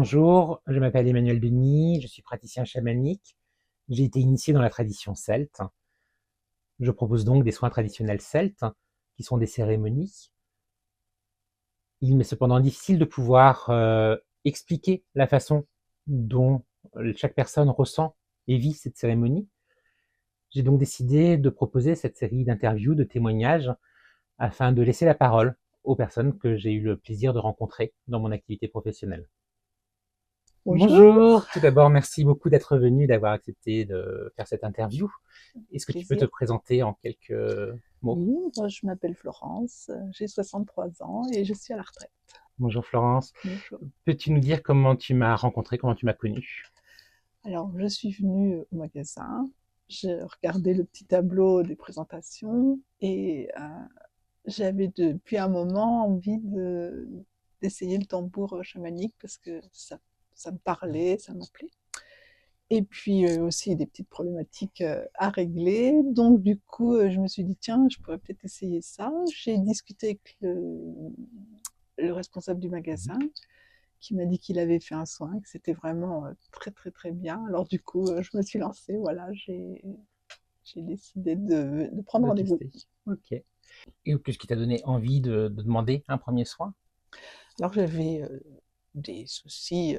Bonjour, je m'appelle Emmanuel Denis, je suis praticien chamanique. J'ai été initié dans la tradition celte. Je propose donc des soins traditionnels celtes, qui sont des cérémonies. Il m'est cependant difficile de pouvoir expliquer la façon dont chaque personne ressent et vit cette cérémonie. J'ai donc décidé de proposer cette série d'interviews, de témoignages, afin de laisser la parole aux personnes que j'ai eu le plaisir de rencontrer dans mon activité professionnelle. Bonjour, Bonjour, tout d'abord merci beaucoup d'être venu, d'avoir accepté de faire cette interview. Est-ce que tu peux te plaisir. présenter en quelques mots? Oui, moi, je m'appelle Florence, j'ai 63 ans et je suis à la retraite. Bonjour Florence, Bonjour. peux-tu nous dire comment tu m'as rencontré, comment tu m'as connu? Alors, je suis venue au magasin, j'ai regardé le petit tableau des présentations et j'avais depuis un moment envie d'essayer le tambour chamanique parce que ça me parlait, ça m'appelait. Et puis aussi des petites problématiques à régler. Donc du coup, je me suis dit, tiens, je pourrais peut-être essayer ça. J'ai discuté avec le responsable du magasin qui m'a dit qu'il avait fait un soin, que c'était vraiment très très très bien. Alors du coup, je me suis lancée, voilà, j'ai décidé de prendre De rendez-vous. tester. Ok. Et qu'est-ce qui t'a donné envie de demander un premier soin? Alors j'avais des soucis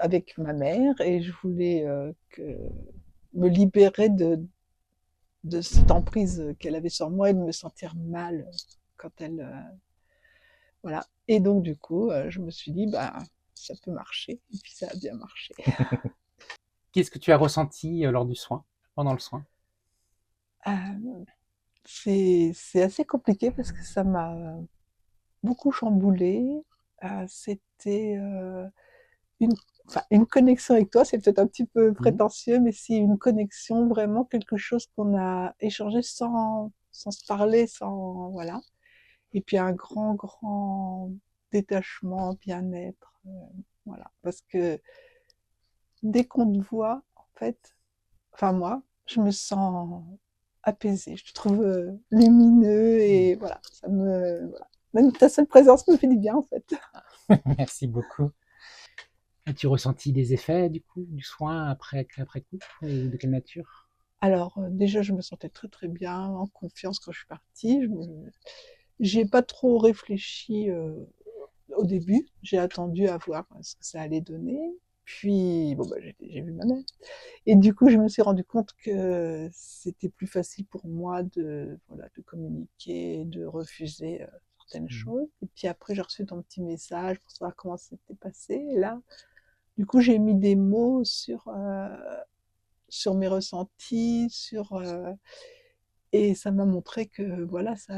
avec ma mère et je voulais me libérer de cette emprise qu'elle avait sur moi et de me sentir mal quand elle, voilà. Et donc du coup, je me suis dit: «Bah, ça peut marcher» et puis ça a bien marché. Qu'est-ce que tu as ressenti lors du soin, pendant le soin? Hem, c'est assez compliqué parce que ça m'a beaucoup chamboulée. C'était, une une connexion avec toi, c'est peut-être un petit peu Mhm. prétentieux, mais c'est une connexion, vraiment quelque chose qu'on a échangé sans se parler, sans voilà. Et puis un grand, grand détachement, bien-être, voilà. Parce que dès qu'on te voit, en fait, enfin moi, je me sens apaisée, je te trouve lumineux et voilà, ça me, voilà. Même ta seule présence me fait du bien, en fait. Merci beaucoup. As-tu ressenti des effets du coup du soin après coup et de quelle nature? Alors, déjà, je me sentais très, très bien, en confiance quand je suis partie. J'ai pas trop réfléchi au début. J'ai attendu à voir ce que ça allait donner. Puis, bon, bah, j'ai vu ma mère. Et du coup, je me suis rendu compte que c'était plus facile pour moi de, voilà, de communiquer, de refuser certaines Mhm. choses. Et puis après, j'ai reçu ton petit message pour savoir comment c'était passé. Et là, du coup, j'ai mis des mots sur mes ressentis, et ça m'a montré que voilà, ça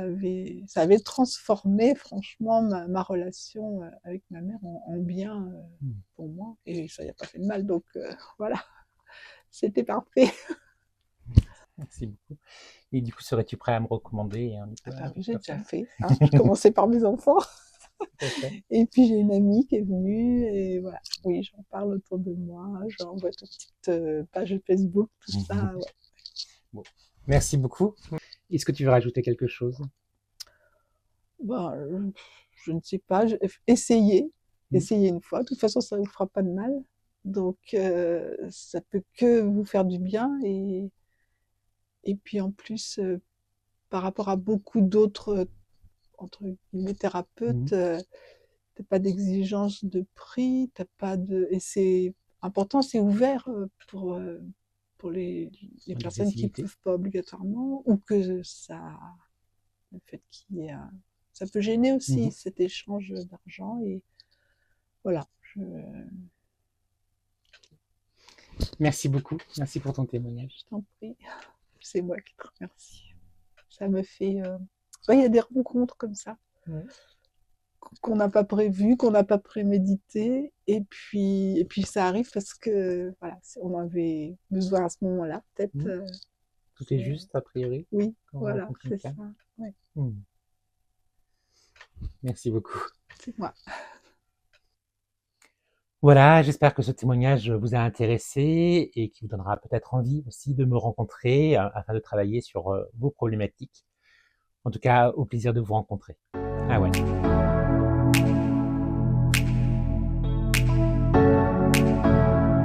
avait transformé franchement ma relation avec ma mère en bien pour moi. Et ça n'y a pas fait de mal. Donc voilà, c'était parfait. Merci beaucoup. Et du coup, serais-tu prêt à me recommander un Ah peu à bah oui, d'autres j'ai déjà personnes? fait. Hein. Je commençais par mes enfants. Tout à fait. Et puis j'ai une amie qui est venue. Et voilà. Oui, j'en parle autour de moi. J'envoie toute petite page Facebook, tout ça. Ouais. Bon. Merci beaucoup. Est-ce que tu veux rajouter quelque chose? Bon, je ne sais pas. Essayez. Mm. Essayez une fois. De toute façon, ça ne vous fera pas de mal. Donc, ça peut que vous faire du bien. Et puis en plus, par rapport à beaucoup d'autres, entre guillemets, Mm. thérapeutes, t'as pas d'exigence de prix, t'as pas de... Et c'est important, c'est ouvert pour les personnes qui L'accessibilité. peuvent pas obligatoirement, ou que ça, le fait qu'il y ait ça peut gêner aussi Mhm. cet échange d'argent. Et voilà, Merci beaucoup. Merci pour ton témoignage. je t'en prie, c'est moi qui te remercie. Ça me fait... ouais, il y a des rencontres comme ça Ouais. qu'on n'a pas prévu, qu'on n'a pas prémédité, et puis ça arrive parce que voilà, on avait besoin à ce moment-là, peut-être. Mm. Tout est juste, a priori, Oui, quand on voilà, rencontre c'est quelqu'un. ça. Ouais, Mm. Merci beaucoup. c'est moi. Voilà, j'espère que ce témoignage vous a intéressé et qui vous donnera peut-être envie aussi de me rencontrer afin de travailler sur vos problématiques. En tout cas, au plaisir de vous rencontrer. Ah ouais.